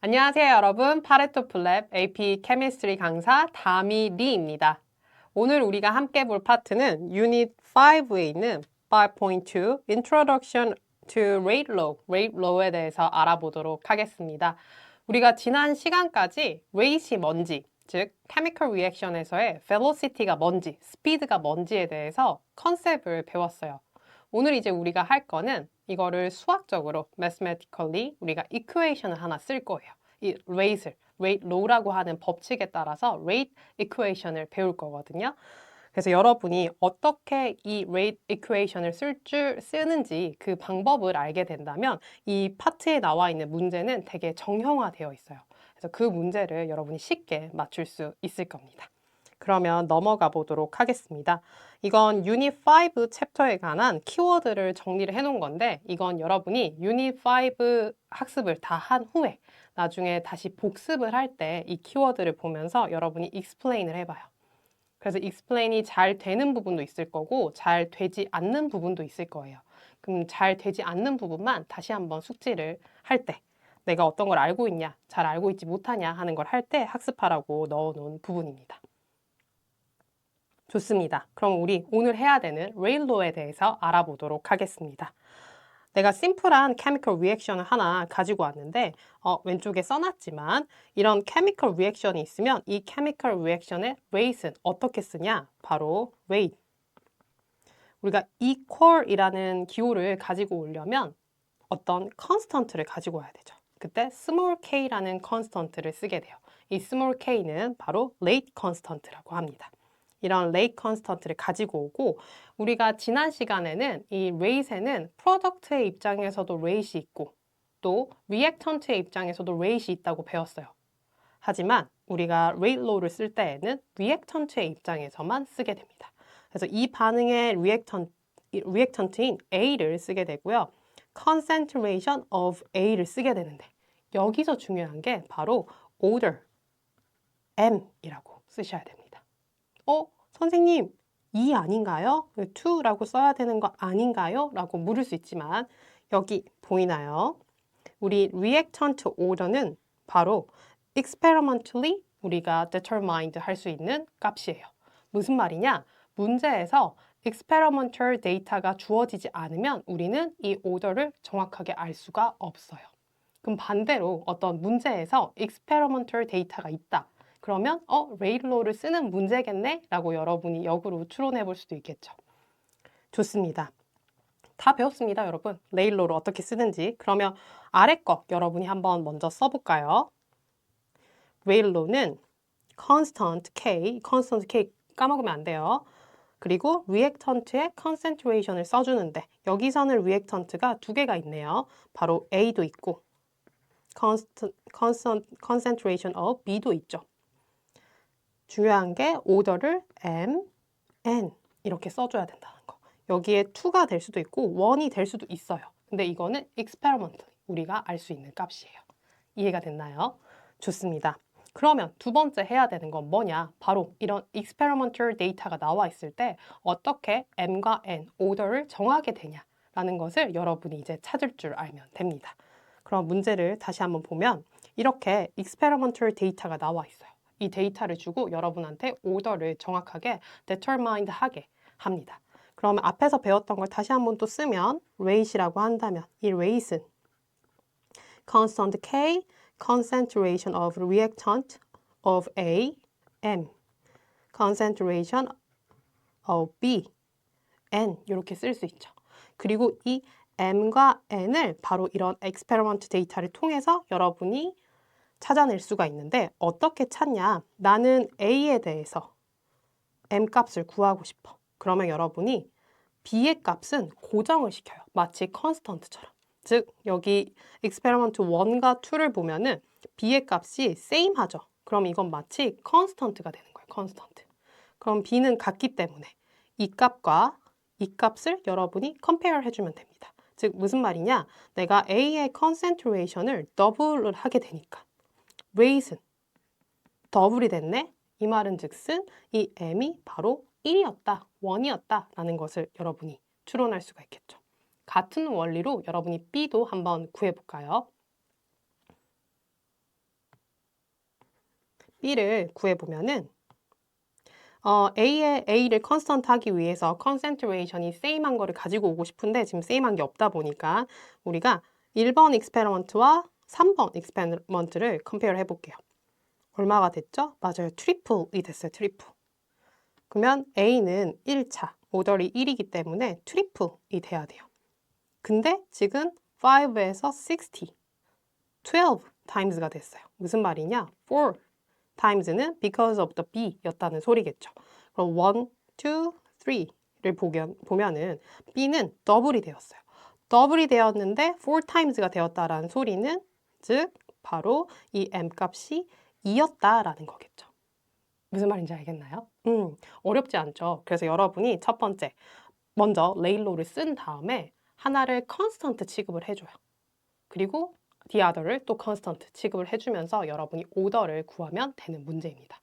안녕하세요, 여러분. 파레토 플랩 AP 케미스트리 강사 다미리입니다. 오늘 우리가 함께 볼 파트는 유닛 5에 있는 5.2 Introduction to Rate Law, Rate Law에 대해서 알아보도록 하겠습니다. 우리가 지난 시간까지 rate이 뭔지, 즉 chemical reaction에서의 velocity가 뭔지, speed가 뭔지에 대해서 컨셉을 배웠어요. 오늘 이제 우리가 할 거는 이거를 수학적으로 mathematically 우리가 equation을 하나 쓸 거예요. 이 rate law라고 하는 법칙에 따라서 rate equation을 배울 거거든요. 그래서 여러분이 어떻게 이 rate equation을 쓰는지 그 방법을 알게 된다면 이 파트에 나와 있는 문제는 되게 정형화되어 있어요. 그래서 그 문제를 여러분이 쉽게 맞출 수 있을 겁니다. 그러면 넘어가 보도록 하겠습니다. 이건 유닛 5 챕터에 관한 키워드를 정리를 해 놓은 건데 이건 여러분이 유닛 5 학습을 다 한 후에 나중에 다시 복습을 할 때 이 키워드를 보면서 여러분이 explain을 해봐요. 그래서 explain이 잘 되는 부분도 있을 거고 잘 되지 않는 부분도 있을 거예요. 그럼 잘 되지 않는 부분만 다시 한번 숙지를 할 때 내가 어떤 걸 알고 있냐, 잘 알고 있지 못하냐 하는 걸 할 때 학습하라고 넣어놓은 부분입니다. 좋습니다. 그럼 우리 오늘 해야 되는 레일로에 대해서 알아보도록 하겠습니다. 내가 심플한 케미컬 리액션을 하나 가지고 왔는데 왼쪽에 써놨지만 이런 케미컬 리액션이 있으면 이 케미컬 리액션의 rate는 어떻게 쓰냐? 바로 rate. 우리가 equal이라는 기호를 가지고 오려면 어떤 constant를 가지고 와야 되죠. 그때 small k라는 constant를 쓰게 돼요. 이 small k는 바로 rate constant라고 합니다. 이런 rate constant를 가지고 오고 우리가 지난 시간에는 이 rate에는 product의 입장에서도 rate이 있고 또 reactant의 입장에서도 rate이 있다고 배웠어요. 하지만 우리가 rate law를 쓸 때에는 reactant의 입장에서만 쓰게 됩니다. 그래서 이 반응의 reactant인 A를 쓰게 되고요. concentration of A를 쓰게 되는데 여기서 중요한 게 바로 order, M이라고 쓰셔야 됩니다. 선생님, 2 아닌가요? 2라고 써야 되는 거 아닌가요? 라고 물을 수 있지만 여기 보이나요? 우리 reactant order는 바로 experimentally 우리가 determined 할 수 있는 값이에요. 무슨 말이냐? 문제에서 experimental data가 주어지지 않으면 우리는 이 order를 정확하게 알 수가 없어요. 그럼 반대로 어떤 문제에서 experimental data가 있다. 그러면 레일로를 쓰는 문제겠네? 라고 여러분이 역으로 추론해 볼 수도 있겠죠. 좋습니다. 다 배웠습니다, 여러분. 레일로를 어떻게 쓰는지. 그러면 아래 거 여러분이 한번 먼저 써볼까요? 레일로는 constant K 까먹으면 안 돼요. 그리고 reactant의 concentration을 써주는데 여기서는 reactant가 두 개가 있네요. 바로 A도 있고 concentration of B도 있죠. 중요한 게 order를 M, N 이렇게 써줘야 된다는 거. 여기에 2가 될 수도 있고 1이 될 수도 있어요. 근데 이거는 experiment, 우리가 알 수 있는 값이에요. 이해가 됐나요? 좋습니다. 그러면 두 번째 해야 되는 건 뭐냐? 바로 이런 experimental data가 나와 있을 때 어떻게 M과 N, order를 정하게 되냐라는 것을 여러분이 이제 찾을 줄 알면 됩니다. 그럼 문제를 다시 한번 보면 이렇게 experimental data가 나와 있어요. 이 데이터를 주고 여러분한테 order를 정확하게 determined 하게 합니다. 그러면 앞에서 배웠던 걸 다시 한번 또 쓰면 rate이라고 한다면 이 rate은 constant K, concentration of reactant of A, M, concentration of B, N 이렇게 쓸 수 있죠. 그리고 이 M과 N을 바로 이런 experiment 데이터를 통해서 여러분이 찾아낼 수가 있는데 어떻게 찾냐? 나는 A에 대해서 M 값을 구하고 싶어. 그러면 여러분이 B의 값은 고정을 시켜요. 마치 constant처럼. 즉 여기 experiment 1과 2를 보면은 B의 값이 same 하죠. 그럼 이건 마치 constant가 되는 거예요. constant. 그럼 B는 같기 때문에 이 값과 이 값을 여러분이 compare 해주면 됩니다. 즉 무슨 말이냐? 내가 A의 concentration을 더블을 하게 되니까 rate은 더블이 됐네? 이 말은 즉슨 이 M이 바로 1이었다, 1이었다 라는 것을 여러분이 추론할 수가 있겠죠. 같은 원리로 여러분이 B도 한번 구해볼까요? B를 구해보면은 A를 컨스턴트 하기 위해서 concentration이 same한 거를 가지고 오고 싶은데 지금 same한 게 없다 보니까 우리가 1번 익스페리먼트와 3번 익스페리먼트를 컴페어 해볼게요. 얼마가 됐죠? 맞아요. 트리플이 됐어요. 트리플. 그러면 A는 1차, 오더리 1이기 때문에 트리플이 돼야 돼요. 근데 지금 5에서 60, 12 times가 됐어요. 무슨 말이냐? 4 times는 because of the B였다는 소리겠죠. 그럼 1, 2, 3를 보면은 B는 더블이 되었어요. 더블이 되었는데 4 times가 되었다라는 소리는 즉 바로 이 M 값이 2였다라는 거겠죠. 무슨 말인지 알겠나요? 어렵지 않죠. 그래서 여러분이 첫 번째, 먼저 레일로를 쓴 다음에 하나를 컨스턴트 취급을 해줘요. 그리고 the other를 또 컨스턴트 취급을 해주면서 여러분이 오더를 구하면 되는 문제입니다.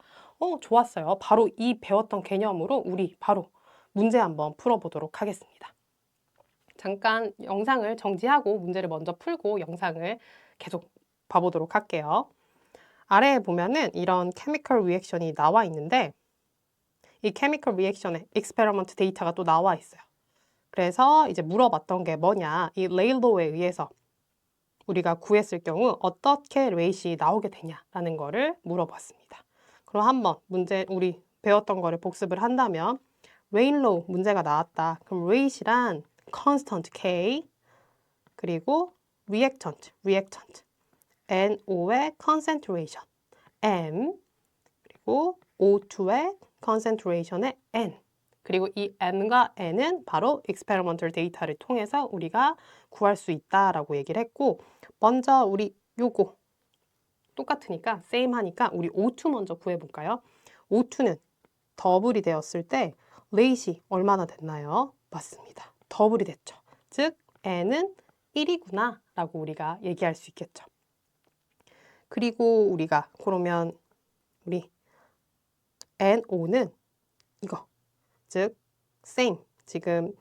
좋았어요. 바로 이 배웠던 개념으로 우리 바로 문제 한번 풀어보도록 하겠습니다. 잠깐 영상을 정지하고 문제를 먼저 풀고 영상을 계속 봐보도록 할게요. 아래에 보면은 이런 케미컬 리액션이 나와 있는데 이 케미컬 리액션의 익스페리먼트 데이터가 또 나와 있어요. 그래서 이제 물어봤던 게 뭐냐, 이 레일로에 의해서 우리가 구했을 경우 어떻게 레이시 나오게 되냐라는 거를 물어봤습니다. 그럼 한번 문제 우리 배웠던 거를 복습을 한다면 레일로 문제가 나왔다. 그럼 레이시란 constant K 그리고 reactant NO의 concentration M 그리고 O2의 concentration의 N 그리고 이 M과 N은 바로 experimental data를 통해서 우리가 구할 수 있다라고 얘기를 했고 먼저 우리 요거 똑같으니까 same 하니까 우리 O2 먼저 구해볼까요? O2는 더블이 되었을 때 레이시 얼마나 됐나요? 맞습니다. 더블이 됐죠. 즉 N은 1이구나 라고 우리가 얘기할 수 있겠죠. 그리고 우리가 그러면 우리 NO는 이거 즉 same 지금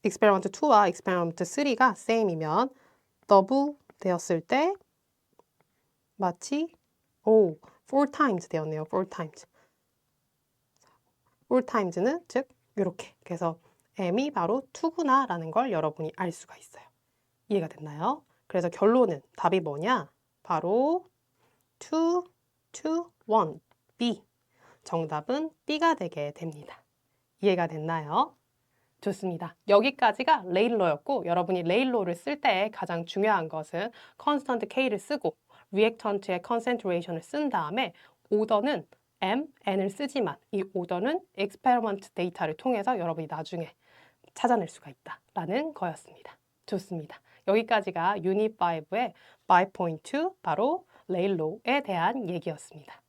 experiment 2와 experiment 3가 same이면 더블 되었을 때 마치 4 times 되었네요. 4 times 4 times는 즉 이렇게 그래서 M이 바로 2구나 라는 걸 여러분이 알 수가 있어요. 이해가 됐나요? 그래서 결론은 답이 뭐냐? 바로 2, 2, 1, B 정답은 B가 되게 됩니다. 이해가 됐나요? 좋습니다. 여기까지가 레일로였고 여러분이 레일로를 쓸 때 가장 중요한 것은 컨스턴트 K를 쓰고 리액턴트의 concentration을 쓴 다음에 오더는 M, N을 쓰지만 이 오더는 experiment 데이터를 통해서 여러분이 나중에 찾아낼 수가 있다라는 거였습니다. 좋습니다. 여기까지가 유닛 5의 5.2 바로 레일로에 대한 얘기였습니다.